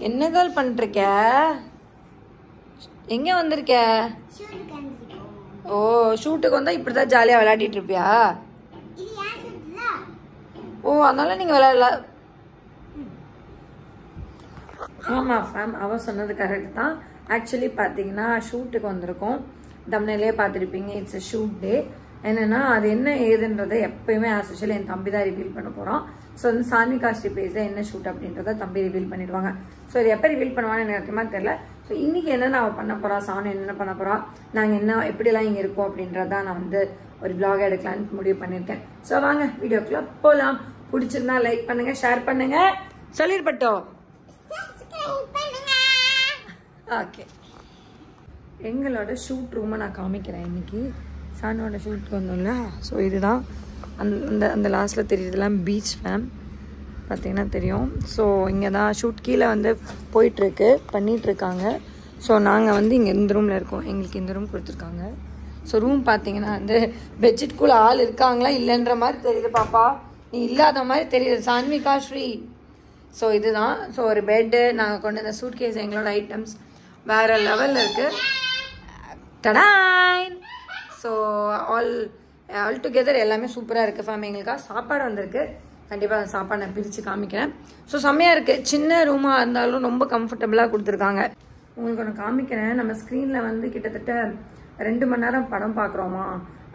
என்ன கேர்ள் பண்ணிருக்க? எங்க வந்திருக்க? ஓ ஷூட்டுக்கு வந்தா இப்படிதான் ஜாலியா விளையாடிட்டு இருப்பியா? ஓ அதனால நீங்க விளையாடல. ஆமா ஃபேம், அவ சொன்னது கரெக்ட் தான். ஆக்சுவலி பார்த்தீங்கன்னா ஷூட்டுக்கு வந்திருக்கோம். தம்ப்நெயிலே பார்த்துருப்பீங்க, இட்ஸ் a ஷூட் டே. என்னன்னா அது என்ன ஏதுன்றதை எப்பயுமே ஆஸ் யூஷுவல் என் தம்பி தான் ரிவீல் பண்ண போகிறோம். ஸோ வந்து சான்விகா ஸ்ரீ பேஜில் என்ன ஷூட் அப்படின்றத தம்பி ரிவீல் பண்ணிடுவாங்க. ஸோ இது எப்போ ரிவீல் பண்ணுவான்னு எனக்கு சத்தியமா தெரியல. ஸோ இன்னைக்கு என்னென்ன அவள் பண்ண போகிறா, சாணம் என்னென்ன பண்ண போகிறா, நாங்கள் என்ன எப்படிலாம் இங்கே இருக்கோம் அப்படின்றத நான் வந்து ஒரு vlog எடுக்கலான்னு முடிவு பண்ணியிருக்கேன். ஸோ வாங்க வீடியோக்குள்ள போகலாம். பிடிச்சிருந்தா லைக் பண்ணுங்க, ஷேர் பண்ணுங்க, சொல்லிருப்பட்டோம். ஓகே, எங்களோட ஷூட் ரூமை நான் காமிக்கிறேன். இன்னைக்கு சானோட ஷூட்டுக்கு வந்தோம்ல. ஸோ இதுதான் அந்த அந்த லாஸ்ட்டில் தெரியுதுலாம் பீச் ஃபேம் பார்த்தீங்கன்னா தெரியும். ஸோ இங்கே தான் ஷூட் கீழே வந்து போயிட்டுருக்கு, பண்ணிகிட்ருக்காங்க. ஸோ நாங்கள் வந்து இங்கே இந்த ரூமில் இருக்கோம். எங்களுக்கு இந்த ரூம் கொடுத்துருக்காங்க. ஸோ ரூம் பார்த்தீங்கன்னா வந்து பெட்ஷீட்குள்ளே ஆள் இருக்காங்களா இல்லைன்ற மாதிரி தெரியுது. பாப்பா நீ இல்லாத மாதிரி தெரியுது சான்விகா ஸ்ரீ. ஸோ இதுதான். ஸோ ஒரு பெட்டு, நாங்கள் கொண்டு வந்த சூட் கேஸ், எங்களோட ஐட்டம்ஸ் வேறு லெவலில் இருக்குது. டடாய். ஸோ ஆல் டுகெதர் எல்லாமே சூப்பராக இருக்குது ஃபேம். எங்களுக்காக சாப்பாடு வந்திருக்கு. கண்டிப்பாக அந்த சாப்பாடு நான் பிரித்து காமிக்கிறேன். ஸோ செம்மையாக இருக்குது. சின்ன ரூமாக இருந்தாலும் ரொம்ப கம்ஃபர்டபுளாக கொடுத்துருக்காங்க. உங்களுக்கு ஒன்று காமிக்கிறேன். நம்ம ஸ்க்ரீனில் வந்து கிட்டத்தட்ட 2 மணி நேரம் படம் பார்க்குறோமா,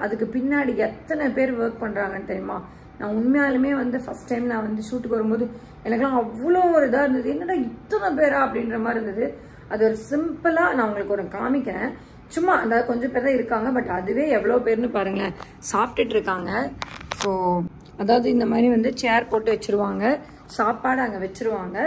அதுக்கு பின்னாடி எத்தனை பேர் ஒர்க் பண்ணுறாங்கன்னு தெரியுமா? நான் உண்மையாலுமே வந்து ஃபஸ்ட் டைம் நான் வந்து ஷூட்டுக்கு வரும்போது எனக்குலாம் அவ்வளோ ஒரு இதாக இருந்தது. என்னடா இத்தனை பேரா அப்படின்ற மாதிரி இருந்தது. அது ஒரு சிம்பிளாக நான் உங்களுக்கு ஒரு காமிக்கிறேன். சும்மா அந்த கொஞ்சம் பேர் தான் இருக்காங்க, பட் அதுவே எவ்வளோ பேர்னு பாருங்களேன், சாப்பிட்டுட்டு இருக்காங்க. ஸோ அதாவது இந்த மாதிரி வந்து சேர் போட்டு வச்சுருவாங்க, சாப்பாடு அங்கே வச்சுருவாங்க.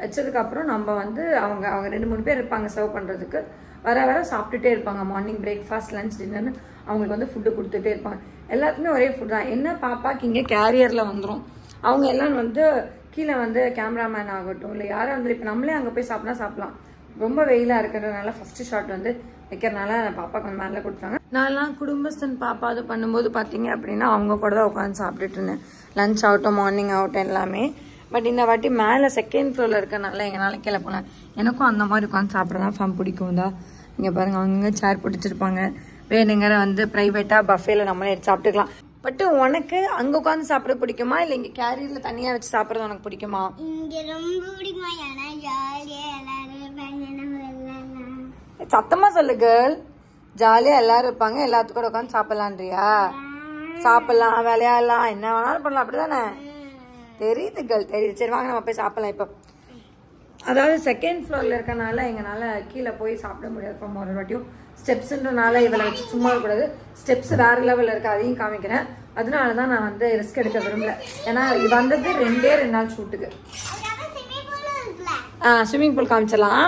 வச்சதுக்கப்புறம் நம்ம வந்து அவங்க 2-3 பேர் இருப்பாங்க சர்வ் பண்ணுறதுக்கு. வர சாப்பிட்டுட்டே இருப்பாங்க. மார்னிங் பிரேக்ஃபாஸ்ட், லஞ்ச், டின்னர்னு அவங்களுக்கு வந்து ஃபுட்டு கொடுத்துட்டே இருப்பாங்க. எல்லாத்துக்குமே ஒரே ஃபுட் தான். என்ன பாப்பாக்கு இங்கே கேரியரில் வந்துடும். அவங்க எல்லாம் வந்து கீழே வந்து கேமராமேன் ஆகட்டும் இல்லை யாராக இருந்தாலும், இப்போ நம்மளே அங்கே போய் சாப்பிடலாம். ரொம்ப வெயிலாக இருக்கிறதுனால ஃபஸ்ட்டு ஷாட் வந்து வைக்கிறனால பாப்பாக்கு வந்து மேலே கொடுத்தாங்க. நான்லாம் குடும்பஸ்தன் பாப்பா அது பண்ணும்போது பார்த்தீங்க அப்படின்னா அவங்க கூட தான் உட்காந்து சாப்பிட்டுட்டு இருந்தேன். லஞ்ச் ஆகட்டும், மார்னிங் ஆகட்டும் எல்லாமே. பட் இந்த வாட்டி மேலே செகண்ட் ஃப்ளோரில் இருக்கிறனால எங்களால் கீழே போனேன். எனக்கும் அந்த மாதிரி உட்காந்து சாப்பிட தான் ஃபேம் பிடிக்கும் தான். இங்கே பாருங்கள், அவங்க சேர் பிடிச்சிருப்பாங்க. வேணுங்கிற வந்து ப்ரைவேட்டாக பஃபேல நம்மளே எடுத்து சாப்பிட்டுக்கலாம். பட் உனக்கு அங்கே உட்காந்து சாப்பிட பிடிக்குமா இல்லை இங்கே கேரியரில் தனியாக வச்சு சாப்பிட்றது உனக்கு பிடிக்குமா? இங்கே ரொம்ப பிடிக்குமா? ஏன்னா ஜாலியாக எல்லாரும் சத்தமாக சொல்லு கேர்ள். ஜாலியாக எல்லாரும் இருப்பாங்க, எல்லாத்துக்கும் கூட உட்காந்து சாப்பிட்லான்றியா? சாப்பிட்லாம், விளையாடலாம், என்ன வேணாலும் பண்ணலாம், அப்படிதானே? தெரியுது கேர்ள், தெரியுது. சரி வாங்க நம்ம போய் சாப்பிடலாம். இப்போ அதாவது செகண்ட் ஃப்ளோரில் இருக்கனால எங்களால் கீழே போய் சாப்பிட முடியாது. இப்போ ஒரு வாட்டியும் ஸ்டெப்ஸுன்றனால இவளை வச்சு சும்மா இருக்கக்கூடாது. ஸ்டெப்ஸ் வேறு லெவலில் இருக்குது, அதையும் காமிக்கிறேன். அதனால தான் நான் வந்து ரிஸ்க் எடுக்க விரும்பல. ஏன்னா இது வந்தது 2 நாள் ஷூட்டுக்கு. Swimming pool காமிச்சிடலாம்.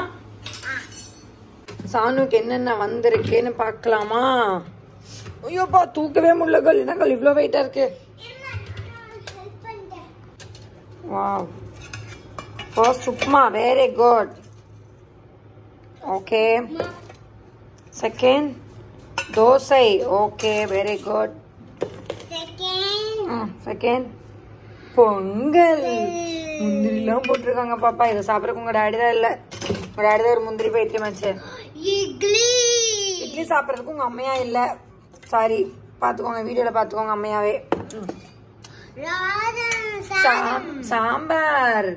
சானுக்கு என்னென்ன வந்திருக்கேன்னு பார்க்கலாமா? ஐயோப்பா தூக்கவே முடியல கேர்ள். என்ன கேர்ள் இவ்வளோ வெயிட்டாக இருக்கு? Wow, first upma, very good. Okay. Second dosa, okay, very good. Second pongal, முந்திரிலாம் போட்டிருக்காங்க பாப்பா. இதை சாப்பிட்றதுக்கு உங்க டாடி தான் இல்லை, உங்க டாடி தான் ஒரு முந்திரி பைத்தியமாச்சு. இட்லி சாப்பிட்றதுக்கு உங்க அம்மையா இல்லை, சாரி, பார்த்துக்கோங்க, வீடியோல பார்த்துக்கோங்க அம்மையாவே. சாம்பார்,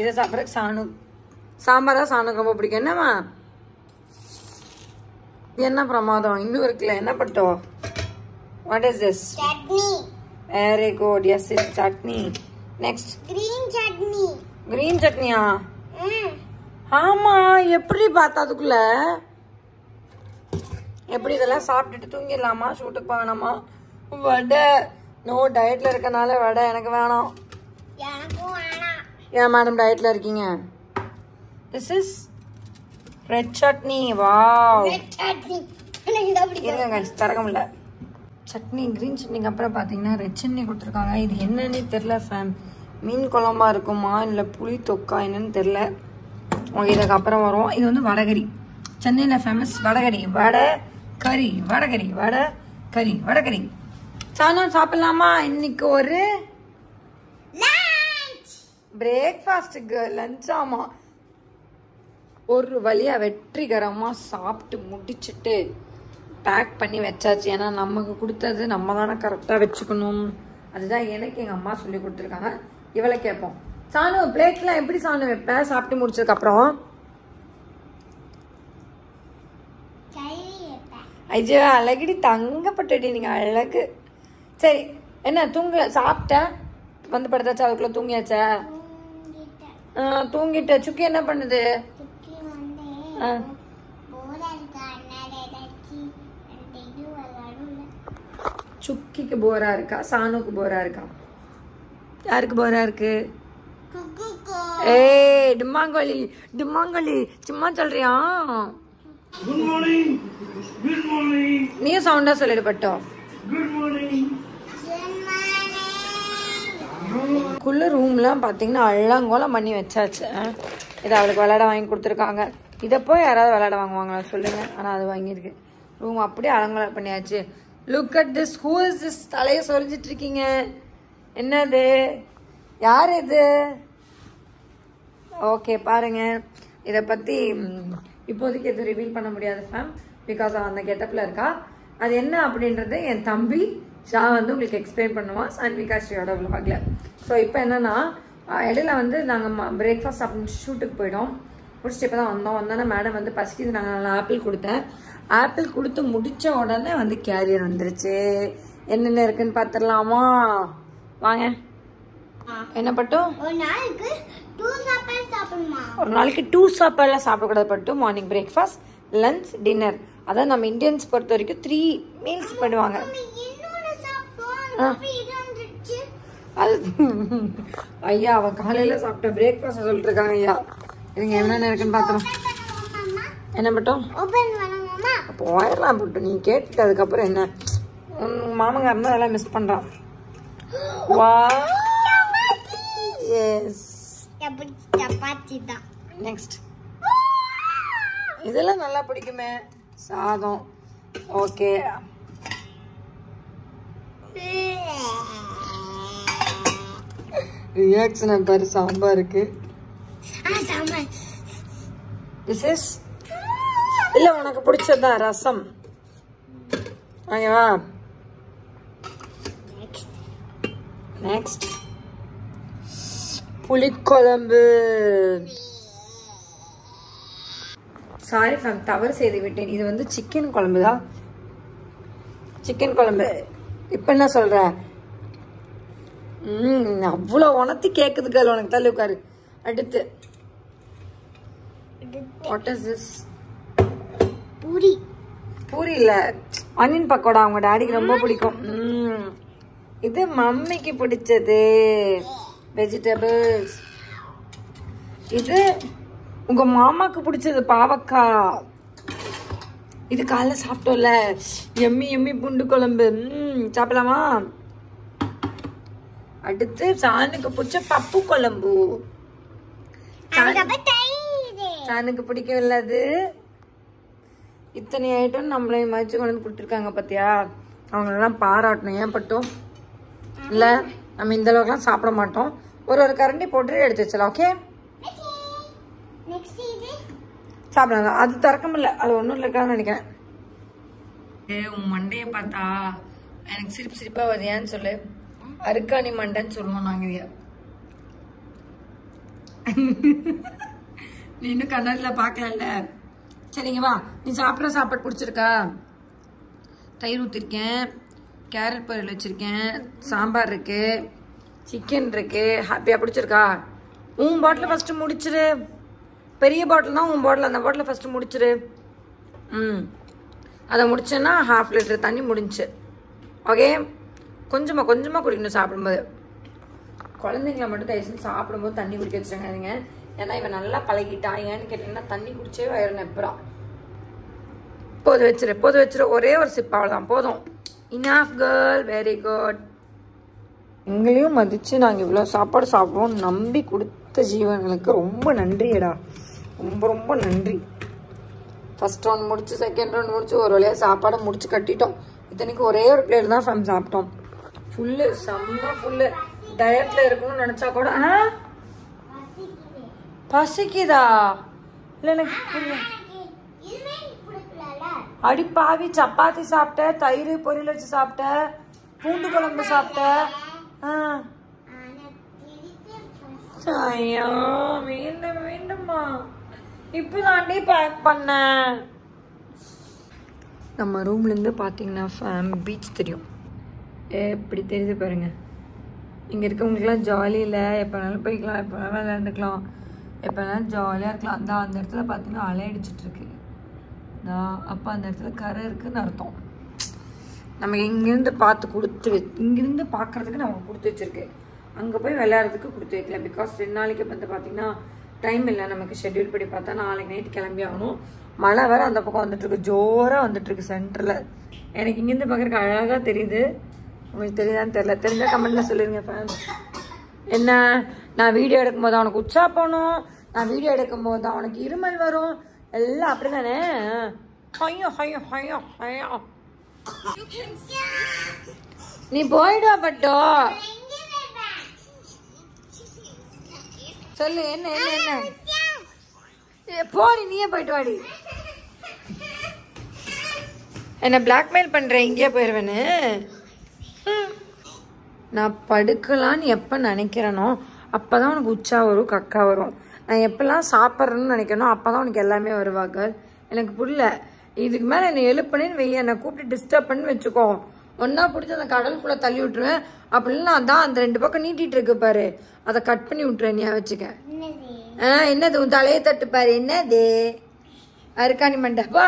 இதை சாப்பிட்றதுக்கு சாணு. சாம்பார் தான் சாணுக்கு ரொம்ப பிடிக்கும். என்னம்மா என்ன பிரமாதம் இன்னும் இருக்குல்ல? என்ன பட்டோ? What is this? Very good. Yes, it's chutney. Next green சட்னியா? ஆமா, எப்படி பார்த்தா அதுக்குள்ள? எப்படி இதெல்லாம் சாப்பிட்டுட்டு தூங்கிடலாமா? ஷூட்டுக்கு போகணுமா? வடை, நோ டயட்ல இருக்கனால வடை எனக்கு வேணாம். ஏன் மேடம் டயட்ல இருக்கீங்க? This is red chutney. Wow, இருங்க தரக முடியல. சட்னி, கிரீன் சட்னிக்கு அப்புறம் பார்த்தீங்கன்னா ரெட் சட்னி கொடுத்துருக்காங்க. இது என்னன்னு தெரில ஃபேம். மீன் குழம்பா இருக்குமா இல்லை புளி தொக்கா என்னன்னு தெரில. ஓகே, இதுக்கு அப்புறம் வரும். இது வந்து வடகரி. சென்னையில் ஃபேமஸ் வடகரி, வடை கறி, வடகரி, வடை கறி, வடகரி. சாணம் சாப்பிடலாமா? இன்னைக்கு ஒரு பிரேக்ஃபாஸ்ட்டுக்கு லஞ்ச். ஆமாம், ஒரு வழியாக வெற்றிகரமாக சாப்பிட்டு முடிச்சுட்டு பேக் பண்ணி வச்சாச்சு. ஏன்னா நமக்கு கொடுத்தது நம்ம தானே கரெக்டாக வச்சுக்கணும். அதுதான் எனக்கு எங்கள் அம்மா சொல்லி கொடுத்துருக்காங்க. இவளை கேட்போம், சாணு பிளேட்லாம் எப்படி சாணு வைப்பேன் சாப்பிட்டு முடிச்சதுக்கப்புறம்? ஐயோ அழகடி தங்கப்பட்டடி நீங்கள் அழகு. சரி என்ன சாப்பிட்ட வந்து படுத்தாச்சா? அதுக்குள்ளே தூங்கியாச்சா? தூங்கிட்ட. சுக்கி என்ன பண்ணுது? சுக்கிக்கு போரா இருக்கா? சாணுக்கு போரா இருக்கா? யாருக்கு போரா இருக்கு? ஏய் டிமாங்கோலி டிமாங்கோலி சும்மா சொல்றியா? Good morning. Good morning. நீ சவுண்டா சொல்லிடு பட்டோ. Good morning. குள்ள ரூம்லாம் பார்த்தீங்கன்னா அள்ளங்கோலம் பண்ணி வச்சாச்சு. இதை அவளுக்கு விளையாட வாங்கி கொடுத்துருக்காங்க. இதை போய் யாராவது விளையாட வாங்குவாங்களா சொல்லுங்கள். ஆனால் அது வாங்கியிருக்கு. ரூம் அப்படியே அலங்கோலம் பண்ணியாச்சு. Look at this. Who is this? தலையை சொரிஞ்சிட்டு இருக்கீங்க. என்னது? யார் இது? ஓகே பாருங்க. இதை பற்றி இப்போதைக்கு எதுவும் ரிவீல் பண்ண முடியாது ஃபேம். பிகாஸ் அவன் அந்த கெட்டப்பில் இருக்கா. அது என்ன அப்படின்றது என் தம்பி ஷா வந்து உங்களுக்கு எக்ஸ்பிளைன் பண்ணுவான் சான்விகா ஸ்ரீயோட விலாகில். ஸோ இப்போ என்னென்னா இடையில வந்து நாங்கள் பிரேக்ஃபாஸ்ட் சாப்பிட்டு ஷூட்டுக்கு போயிட்டோம். முடிச்சுட்டு இப்போ தான் வந்தோன்னா மேடம் வந்து பசிக்குது, நாங்கள் நல்லா ஆப்பிள் கொடுத்தேன். ஆப்பிள் கொடுத்து முடித்த உடனே வந்து கேரியர் வந்துருச்சு. என்னென்ன இருக்குன்னு பார்த்துடலாமா? வாங்க. என்ன பட்டும்? ஒரு நாளைக்கு 2 சாப்பாடு சாப்பிடணுமா? ஒரு நாளைக்கு 2 சாப்பாடுலாம் சாப்பிடக்கூடாது பட்டும். Morning breakfast, lunch, dinner. அதான் நம்ம இந்தியன்ஸ் பொறுத்த வரைக்கும் 3 மீல்ஸ் பண்ணுவாங்க. அது ஐயா அவன் காலையில சாப்பிட்ட பிரேக்ஃபாஸ்ட் சொல்லிட்டு இருக்காங்க. ஐயா இதுங்க என்னென்ன இருக்குன்னு பார்த்துரும். என்ன பட்டும்? போயிடலாம் பட்டும். நீ கேட்டுட்டு அதுக்கப்புறம் என்ன மாமங்கார் இருந்தால் அதெல்லாம் மிஸ் பண்றான். வா எஸ் சப்பாத்தி தான். நெக்ஸ்ட் இதெல்லாம் நல்லா பிடிக்குமே. சாதம். ஓகே ரியாக்ஷன் பாரு. சாம்பார் இருக்கு. திஸ் இஸ் இல்ல உனக்கு பிடிச்சதுதான் ரசம். ஓகேவா? நெக்ஸ்ட் புளிக்குழம்பு. சாரி ஃபேம், தவறு செய்து விட்டேன். இது வந்து சிக்கன் குழம்பு தான். சிக்கன் குழம்பு. இப்போ என்ன சொல்ற? அவ்வளோ உணர்த்தி கேட்குதுகள். உனக்கு தள்ளி உட்காரு. அடுத்து what is this? Puri. Puri இல்ல, ஆனியன் பக்கோடா. அவங்க டாடிக்கு ரொம்ப பிடிக்கும். இது மம்மிக்கு பிடிச்சது வெஜிடபிள்ஸ். இது உங்க மாமாக்கு பிடிச்சது பாவக்காய். இது காலைல சாப்பிட்டோம்ல, எம்மி எம்மி பூண்டு குழம்பு. சாப்பிடலாமா? அடுத்து சானுக்கு பிடிச்ச பப்பு குழம்பு. சானுக்கு பிடிக்கவில்லை அது. இத்தனை ஐட்டம் நம்மளை மதிச்சு கொண்டு வந்து கொடுத்துருக்காங்க பார்த்தியா? அவங்களெல்லாம் பாராட்டணும். ஏன் பட்டும் இல்லை, நம்ம இந்த அளவுக்குலாம் சாப்பிட மாட்டோம். ஒரு கரண்டி போட்டு எடுத்து வச்சலாம். ஓகே சாப்பிடாங்க. அது திறக்க முடியல. அது ஒன்றும் இல்லைக்கான்னு நினைக்கிறேன். உன் மண்டையை பார்த்தா எனக்கு சிரிப்பு சிரிப்பா வருதியான்னு சொல்லு. அருக்காணி மண்டைன்னு சொல்லுவோம் நாங்கள். நீ இன்னும் கண்ணாடியில் பார்க்கல. சரிங்க வா. நீ சாப்பிட்ற சாப்பாடு பிடிச்சிருக்கா? தயிர் ஊற்றிருக்கேன், கேரட் பொரியல் வச்சுருக்கேன், சாம்பார் இருக்குது, சிக்கன் இருக்குது. ஹாப்பியாக பிடிச்சிருக்கா? உன் பாட்டில் ஃபஸ்ட்டு முடிச்சிரு. பெரிய பாட்டில் தான் உன் பாட்டில். அந்த பாட்டில் ஃபஸ்ட்டு முடிச்சிரு. அதை முடிச்சேன்னா 1/2 லிட்டர் தண்ணி முடிஞ்சு. ஓகே கொஞ்சமாக கொஞ்சமாக குடிக்கணும் சாப்பிடும்போது. குழந்தைங்கள மட்டும் தயவுசெய்து சாப்பிடும்போது தண்ணி குடிக்க வச்சுருங்க. ஏன்னா இவன் நல்லா பழகிட்டான். ஏன்னு கேட்டிங்கன்னா தண்ணி குடிச்சே வயிறு நெப்புறான். போது வச்சிரு. ஒரே ஒரு சிப் அவ்வளோதான் போதும். Enough girl. Very good. எங்களையும் மதித்து நாங்கள் இவ்வளோ சாப்பாடு சாப்பிடுவோம் நம்பி கொடுத்த ஜீவன்களுக்கு ரொம்ப நன்றியடா. ரொம்ப ரொம்ப நன்றி. ஃபர்ஸ்ட் ரவுண்ட் முடிச்சு, செகண்ட் ரவுண்ட் முடிச்சு, ஒரு வழியாக சாப்பாடை முடிச்சு கட்டிட்டோம். இத்தனைக்கு ஒரே ஒரு பிளேட் தான் ஃபேம் சாப்பிட்டோம். ஃபுல்லு செம்ம ஃபுல்லு. டயட்டில் இருக்கணும்னு நினச்சா கூட பசிக்குதா? இல்லை எனக்கு புரியல. அடி பாவி, சப்பாத்தி சாப்பிட்ட, தயிர் பொரியல் வச்சு சாப்பிட்ட, பூண்டு குழம்பு சாப்பிட்ட. ஐயோ வேண்டாம் வேண்டாம்மா, இப்பதாண்டி பேக் பண்ணேன். நம்ம ரூம்லேருந்து பார்த்தீங்கன்னா பீச் தெரியும். எப்படி தெரியுது பாருங்க. இங்கே இருக்கவங்களுக்குலாம் ஜாலி இல்லை, எப்போ வேணாலும் போய்க்கலாம், எப்போ வேணாலும் விளையாண்டுக்கலாம், எப்போ வேணாலும் ஜாலியாக இருக்கலாம். அந்த இடத்துல பார்த்தீங்கன்னா அலை அடிச்சிட்ருக்கு. அப்போ அந்த இடத்துல கரை இருக்குதுன்னு அர்த்தம். நம்ம இங்கேருந்து இங்கேருந்து பார்க்குறதுக்கு நமக்கு கொடுத்து வச்சுருக்கு. அங்கே போய் விளையாடுறதுக்கு கொடுத்து வைக்கல. பிகாஸ் 2 நாளைக்கு வந்து பார்த்தீங்கன்னா டைம் இல்லை நமக்கு. ஷெட்யூல் படி பார்த்தா நாளைக்கு நைட்டு கிளம்பி ஆகணும். மழை வேறு அந்த பக்கம் வந்துட்டுருக்கு, ஜோராக வந்துட்டுருக்கு சென்டரில். எனக்கு இங்கேருந்து பார்க்குறதுக்கு அழகாக தெரியுது. உங்களுக்கு தெரியுதான்னு தெரியல, தெரிஞ்சால் கமெண்ட்டில் சொல்லிடுங்க ஃபேன்ஸ். என்ன, நான் வீடியோ எடுக்கும்போது அவனுக்கு உச்சா போகணும், நான் வீடியோ எடுக்கும்போது அவனுக்கு இருமல் வரும், எல்லாம் அப்படி தானே. ஐயோ ஐயோ ஐயோ ஐயோ, நீ போயிடுவா பட்டோ. சொல்லு, என்ன என்ன என்ன போடி, நீயே போயிட்டு வாடி. என்ன பிளாக்மெயில் பண்ற, இங்கேயே போயிடுவேன்னு. நான் படுக்கலான்னு எப்போ நினைக்கிறேனோ அப்போ தான் உனக்கு உச்சா வரும், கக்கா வரும். நான் எப்போல்லாம் சாப்பிட்றேன்னு நினைக்கிறனோ அப்போ தான் உனக்கு எல்லாமே வருவாங்க. எனக்கு புரியல. இதுக்கு மேலே என்னை எழுப்புனேன்னு வெய்ய, என்னை கூப்பிட்டு டிஸ்டர்ப் பண்ணி வச்சுக்கோ, ஒன்றா பிடிச்சி அந்த கடலுக்குள்ளே தள்ளி விட்டுருவேன். அப்படின்னா அதான் அந்த 2 பக்கம் நீட்டிகிட்டு இருக்கு பாரு, அதை கட் பண்ணி விட்டுறேன். நீ வச்சுக்க. என்னது உன் தலையை தட்டு பாரு, என்னது அருக்காணி மண்டைப்பா.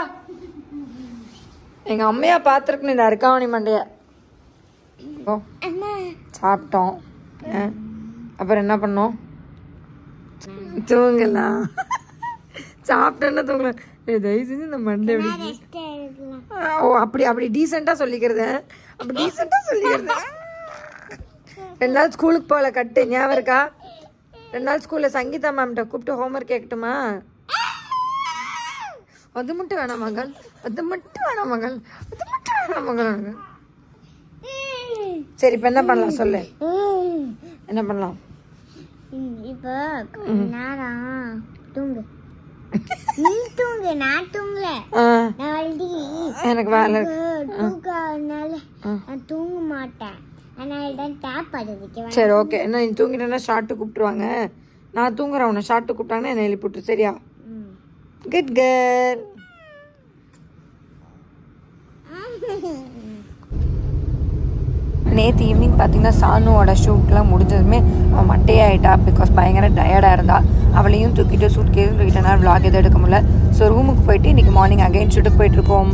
எங்கள் அம்மையா பார்த்துருக்குன்னு இந்த அருக்காணி மண்டைய. சாப்பிட்டோம், அப்புறம் என்ன பண்ணோம், தூங்கலாம். சாப்பிட்டோன்னா தூங்கலாம். தயவு செஞ்சு இந்த மண்டை ஓ அப்படி டீசெண்டாக சொல்லிக்கிறது, அப்படி டீசெண்டாக சொல்லிக்கிறது. 2 நாள் ஸ்கூலுக்கு போகல, கட்டு ஞாபகம் இருக்கா? 2 நாள் ஸ்கூலில் சங்கீதா மேம்கிட்ட கூப்பிட்டு ஹோம்ஒர்க் கேட்கட்டுமா? அது மட்டும் வேணாம் மகள், அது மட்டும் வேணாம் மகள், அது மட்டும் வேணாம் மகள். சரி, இப்போ என்ன பண்ணலாம் சொல்லு, என்ன பண்ணலாம்? இப்போ தூங்கு, நீ தூங்கு, நான் தூங்கல. எனக்கு வேலை தூக்கனால நான் தூங்க மாட்டேன், அதனால தான் டேப் அடிக்க. சரி ஓகே, என்ன நீ தூங்கிட்டேன்னா ஷார்ட்டு கூப்பிட்டுருவாங்க. நான் தூங்குறேன், உன்னை ஷார்ட்டு கூப்பிட்டாங்கன்னா என்னை எழுப்பிவிட்டு, சரியா? Good girl. நேற்று ஈவினிங் பார்த்தீங்கன்னா சானுவோட ஷூட்லாம் முடிஞ்சதுமே அவன் மட்டையாயிட்டா. பிகாஸ் பயங்கர டயர்டாக இருந்தா. அவளையும் தூக்கிட்டு சூட்கேஸும் தூக்கிட்டேனா விளாக் எதுவும் எடுக்க முடியல. ஸோ ரூமுக்கு போயிட்டு இன்றைக்கி மார்னிங் அகைன் ஷூட்டுக்கு போயிட்டுருக்கோம்.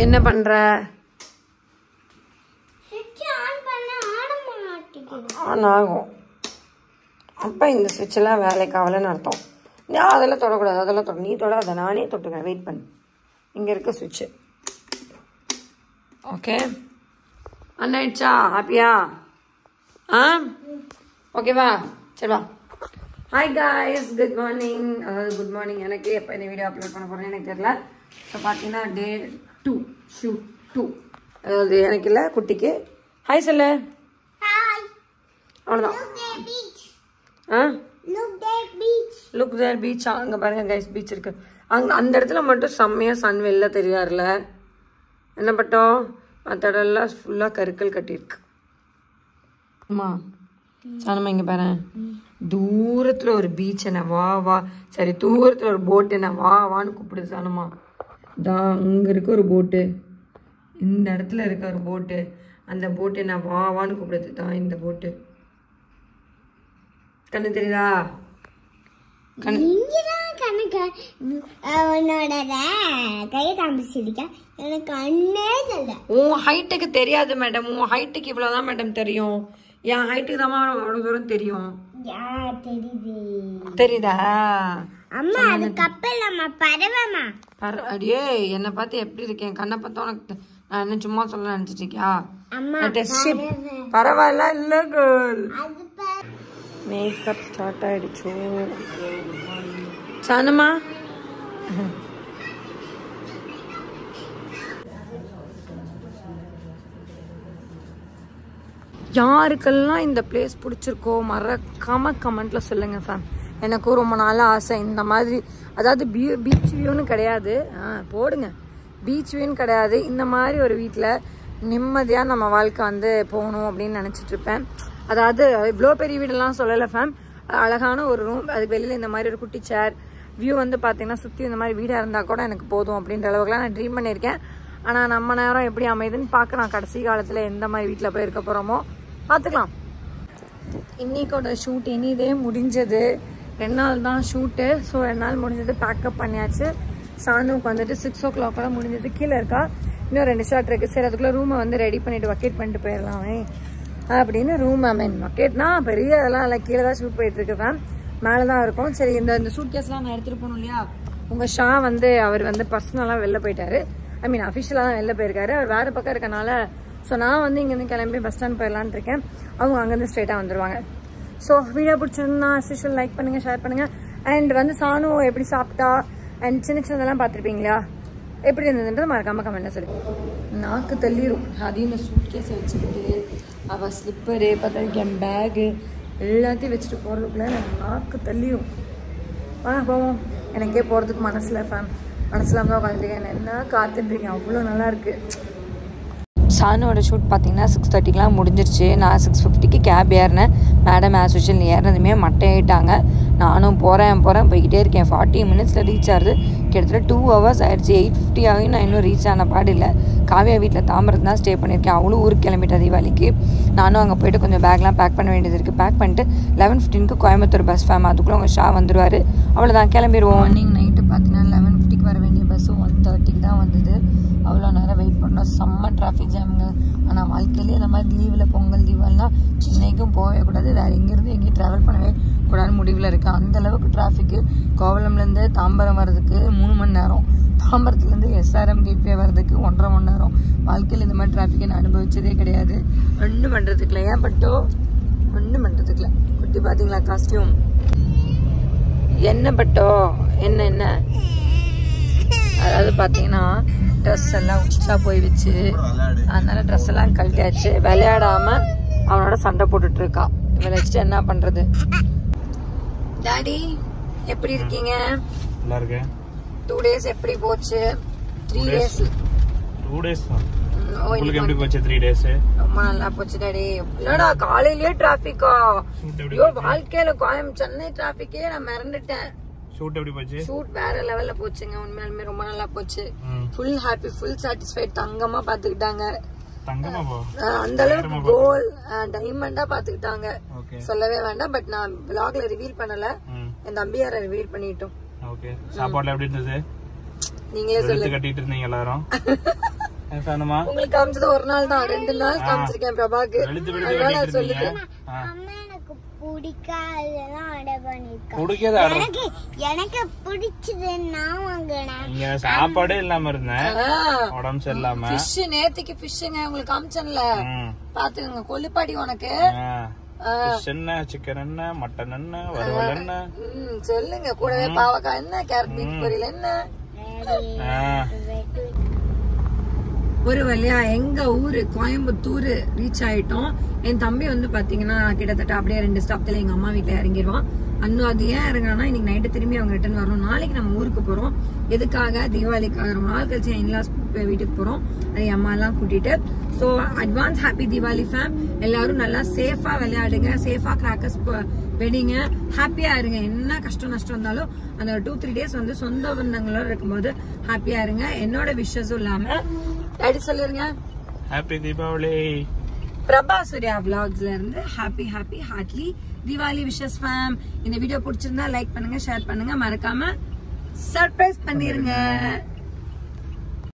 என்ன பண்ணுற? ஆன் ஆகும். அப்போ இந்த ஸ்விட்செல்லாம் வேலைக்கு ஆகலைன்னு அர்த்தம். நான் அதெல்லாம் தொடக்கூடாது, அதெல்லாம் தொட, நீ தொட, அதை நானே தொட்டுக்கிறேன். வெயிட் பண்ணு, இங்கே இருக்க ஸ்விட்சு. ஓகே, அண்ணாயிடுச்சா? ஹாப்பியா? ஓகேவா? சரி வா. Hi guys, good morning. அதாவது குட் மார்னிங் எனக்கு. எப்போ இந்த வீடியோ அப்லோட் பண்ண போகிறேன்னு எனக்கு தெரியல. இப்போ பார்த்தீங்கன்னா டே 2 ஷூட் 2. அதாவது எனக்கு இல்லை, குட்டிக்கு. ஹாய் சொல்லு. அவ்வளோதான். Look there beach. அங்கே பாருங்க கைஸ், பீச் இருக்கு அங்கே. அந்த இடத்துல மட்டும் செம்மையாக சன் வெளில தெரியாருல. என்ன பட்டோம், மற்ற இடம்லாம் ஃபுல்லாக கருக்கள் கட்டியிருக்கு. அம்மா சாணம்மா இங்கே பாரு, தூரத்தில் ஒரு பீச் என்ன வா வா, சரி தூரத்தில் ஒரு போட்டு என்ன வா வான்னு கூப்பிடுது சாணம்மா. தான் அங்கே இருக்க ஒரு போட்டு, இந்த இடத்துல இருக்க ஒரு போட்டு, அந்த போட்டு என்ன வா வான்னு கூப்பிடுது. தான் இந்த போட்டு. கண்ணு தெரியுதா? உன் ஹைட்டுக்கு தெரியாது மேடம், உன் ஹைட்டுக்கு இவ்வளவுதான் மேடம் தெரியும். என் ஹைட்டுக்கு தான் அவ்வளவு தூரம் தெரியும். தெரியுதா? அடியே என்னை பார்த்து எப்படி இருக்கேன், கண்ணை பார்த்தா உனக்கு நான் என்ன சும்மா சொல்ல நினைச்சிட்டு இருக்கியா? பரவாயில்ல இல்ல கேர்ள். மேக்கப் ஸ்டார்ட் ஆயிடுச்சு. சானம்மா யாருக்கெல்லாம் இந்த பிளேஸ் பிடிச்சிருக்கோ மறக்காம கமெண்ட்ல சொல்லுங்க ஃபேம். எனக்கும் ரொம்ப நாளாக ஆசை இந்த மாதிரி. அதாவது பீச் வியூன்னு கிடையாது, போடுங்க, பீச் வியூன்னு கிடையாது, இந்த மாதிரி ஒரு வீட்டில் நிம்மதியாக நம்ம வாழ்க்கை வந்து போகணும் அப்படின்னு நினச்சிட்ருப்பேன். அதாவது இவ்வளோ பெரிய வீடெல்லாம் சொல்லலை ஃபேம், அழகான ஒரு ரூம், அதுக்கு வெளியில் இந்த மாதிரி ஒரு குட்டி சேர், வியூ வந்து பார்த்தீங்கன்னா சுற்றி இந்த மாதிரி வீடாக இருந்தால் கூட எனக்கு போதும் அப்படின்ற அளவுக்குலாம் நான் ட்ரீம் பண்ணியிருக்கேன். ஆனால் நம்ம நேரம் எப்படி அமையுதுன்னு பார்க்கலாம். கடைசி காலத்தில் எந்த மாதிரி வீட்டில் போய் இருக்க போகிறோமோ பார்த்துக்கலாம். இன்றைக்கோட ஷூட் இனிதே முடிஞ்சது. 2 நாள் தான் ஷூட்டு. ஸோ 2 நாள் முடிஞ்சது, பேக்கப் பண்ணியாச்சு. சாணுக்கு வந்துட்டு 6 o'clock முடிஞ்சது. கீழே இருக்கா, இன்னும் 2 ஷாட் இருக்குது. சரி அதுக்குள்ளே ரூமை வந்து ரெடி பண்ணிவிட்டு வக்கேட் பண்ணிட்டு போயிடலாமே அப்படின்னு ரூம் வக்கேட்னா பெரிய இதெல்லாம் இல்லை, கீழே தான் ஷூட் போயிட்டுருக்கு ஃபேம், மேலே தான் இருக்கும். சரி இந்த சூட் கேஸ்லாம் நான் எடுத்துகிட்டு போகணும் இல்லையா. உங்கள் ஷா வந்து அவர் வந்து பர்சனலாக வெளில போயிட்டாரு, ஐ மீன் அஃபிஷியலாக தான் வெளில போயிருக்காரு. அவர் வேறு பக்கம் இருக்கனால ஸோ நான் வந்து இங்கேருந்து கிளம்பி பஸ் ஸ்டாண்ட் போயிடலான்னு இருக்கேன். அவங்க அங்கேருந்து ஸ்ட்ரெயிட்டாக வந்துடுவாங்க. ஸோ வீடியோ பிடிச்சிருந்தா ஸ்பெஷல் லைக் பண்ணுங்கள், ஷேர் பண்ணுங்கள். அண்ட் வந்து சாணு எப்படி சாப்பிட்டா அண்ட் சின்ன சின்னதெல்லாம் பார்த்துருப்பீங்களா, எப்படி இருந்ததுன்றது மறக்காமல் கமெண்ட்டில் சொல்லி. நாக்கு தள்ளிடும். அதையும் இந்த சூட் கேஸை வச்சுக்கிட்டு அவள் ஸ்லிப்பரு பார்த்தா என் பேகு எல்லாத்தையும் வச்சுட்டு போகிறதுக்குள்ள எனக்கு நாக்கு தள்ளிடும். போவோம். எனக்கே போகிறதுக்கு மனசில் தான் உட்காந்துருக்கேன். என்ன காத்துட்ருக்கேன், அவ்வளோ நல்லாயிருக்கு. சானோட ஷூட் பார்த்தீங்கன்னா 6:30க்குலாம் முடிஞ்சிருச்சு. நான் 6:50க்கு கேப் ஏறினேன். மேடம் ஆஸ் யூஷுவல் ஏறினதுமே மட்டை ஆகிட்டாங்க. நானும் போகிறேன் போய்கிட்டே இருக்கேன். 40 minutesல ரீச் ஆகுது. கிட்டத்தட்ட 2 hours ஆகிடுச்சு. 8:50 ஆகி நான் இன்னும் ரீச் ஆன பாடு இல்லை. காவியா வீட்டில் தாம்பரத்து தான் ஸ்டே பண்ணியிருக்கேன். அவளும் ஊருக்கு கிளம்பிட்டா தீபாவளிக்கு. நானும் அங்கே போய்ட்டு கொஞ்சம் பேக்லாம் பேக் பண்ண வேண்டியது இருக்குது. பேக் பண்ணிட்டு 11:15க்கு கோயம்புத்தூர் பஸ் ஃபேம், அதுக்குள்ளே உங்கள் ஷா வந்துடுவார். அவ்வளோதான், கிளம்பிடுவோம். மார்னிங் நைட்டு பார்த்தீங்கன்னா 11:50க்கு வர வேண்டிய பஸ்ஸு 1:30க்கு தான் வந்தது. அவ்வளோ நேரம் வெயிட் பண்ணோம். செம்ம டிராஃபிக் ஜாமுங்க. ஆனால் வாழ்க்கையிலேயே இந்த மாதிரி லீவில் பொங்கல் தீபாவளிலாம் சென்னைக்கும் போகவே கூடாது, வேறு எங்கேருந்து எங்கேயும் ட்ராவல் பண்ணவே கூடாதுன்னு முடிவில் இருக்குது. அந்தளவுக்கு டிராஃபிக்கு. கோவளம்லேருந்து தாம்பரம் வர்றதுக்கு 3 மணி நேரம், தாம்பரத்துலேருந்து SRM கேட்வே வர்றதுக்கு 1.5 மணி நேரம். வாழ்க்கையில் இந்த மாதிரி டிராஃபிக்கை நான் அனுபவிச்சதே கிடையாது. ஒன்றும் பண்ணுறதுக்குல, ஏன் பட்டோ ஒன்றும் பண்ணுறதுக்குல. குட்டி பார்த்தீங்களா காஸ்டியூம் என்ன பட்டோ, என்ன அதாவது பார்த்தீங்கன்னா ட்ரெஸ் எல்லாம் உச்சா போயிடுச்சு, அதனால ட்ரெஸ் எல்லாம் கழட்டியாச்சு. விளையாடாம அவனோட சண்டை போட்டுட்டு இருக்கா. இவளை வச்சுட்டு என்ன பண்றது. டாடி எப்படி இருக்கீங்க? நல்லா இருக்கேன். 2 days எப்படி போச்சு? 3 days 2 days தான். உங்களுக்கு எப்படி போச்சு 3 days? ரொம்ப நல்லா போச்சு டாடி. இல்லடா காலையிலேயே டிராபிக்கா, ஐயோ வாழ்க்கையில சென்னை டிராபிக்கே நான் மறந்துட்டேன். ஷூட் எப்படி போச்சு? ஷூட் வேற லெவல்ல போச்சுங்க. உண்மையாலுமே ரொம்ப நல்லா போச்சு. Full happy, full satisfied. தங்கமா பாத்துக்கிட்டாங்க. அந்த அளவுக்கு கோல் டைமண்டா பாத்துக்கிட்டாங்க. சொல்லவே வேண்டாம். பட் நான் vlogல ரிவீல் பண்ணல, என் தம்பியார ரிவீல் பண்ணிட்டோம். ஓகே. சாப்பாடுல எப்படி இருந்தது? நீங்களே சொல்லுங்க. கட்டிட்டு இருந்தீங்க எல்லாரும். உங்களுக்கு காமிச்சது 1 நாள் தான், 2 நாள் காமிச்சிருக்கேன் பிரபாக்கு. அதனால சொல்லுங்க. எனக்கு பிடிச்சது நான் வாங்கினேன். சாப்பாடே இல்லாம இருந்தேன், உடம்பு சரியில்லாம. ஃபிஷ் நேத்திக்கு ஃபிஷ்ங்க உங்களுக்கு காமிச்சேன்ல, பாத்துக்கங்க. கொல்லுப்பாடி உனக்கு என்ன, சிக்கன் என்ன, மட்டன் என்ன, வறுவல் என்ன சொல்லுங்க. கூடவே பாவக்காய் என்ன, கேரட் பீன்ஸ் பொரியல் என்ன. ஒரு வழியா எங்க ஊரு கோயம்புத்தூர் ரீச் ஆயிட்டோம். என் தம்பி வந்து பாத்தீங்கன்னா கிட்டத்தட்ட அப்படியே 2 ஸ்டாப்ல எங்க அம்மா வீட்டுல இறங்கிடுவான். அன்னும் அது ஏன் இறங்குறான்னா இன்னைக்கு நைட்டு திரும்பி அவங்க ரிட்டர்ன் வரணும். நாளைக்கு நம்ம ஊருக்கு போறோம். எதுக்காக? தீபாவளிக்காக. ரொம்ப நாள் கழிச்சு என் இன்லாஸ் வீட்டுக்கு போறோம். அது அம்மா எல்லாம் கூட்டிட்டு. So advance happy Deepavali fam. எல்லாரும் நல்லா சேஃபா விளையாடுங்க, சேஃபா கிராக்கர்ஸ் வெடிங்க, ஹாப்பியா இருங்க. என்ன கஷ்டம் நஷ்டம் இருந்தாலும் அந்த 2-3 days வந்து சொந்த பந்தங்களோட இருக்கும்போது ஹாப்பியா இருங்க. என்னோட விஷஸும் இல்லாம டாடி சொல்லிருங்க ஹாப்பி தீபாவளி. பிரபா சூர்யா vlogsல இருந்து happy heartly Deepavali wishes fam. இந்த வீடியோ பிடிச்சிருந்தா லைக் பண்ணுங்க, ஷேர் பண்ணுங்க, மறக்காம சர்ப்ரைஸ் பண்ணிருங்க.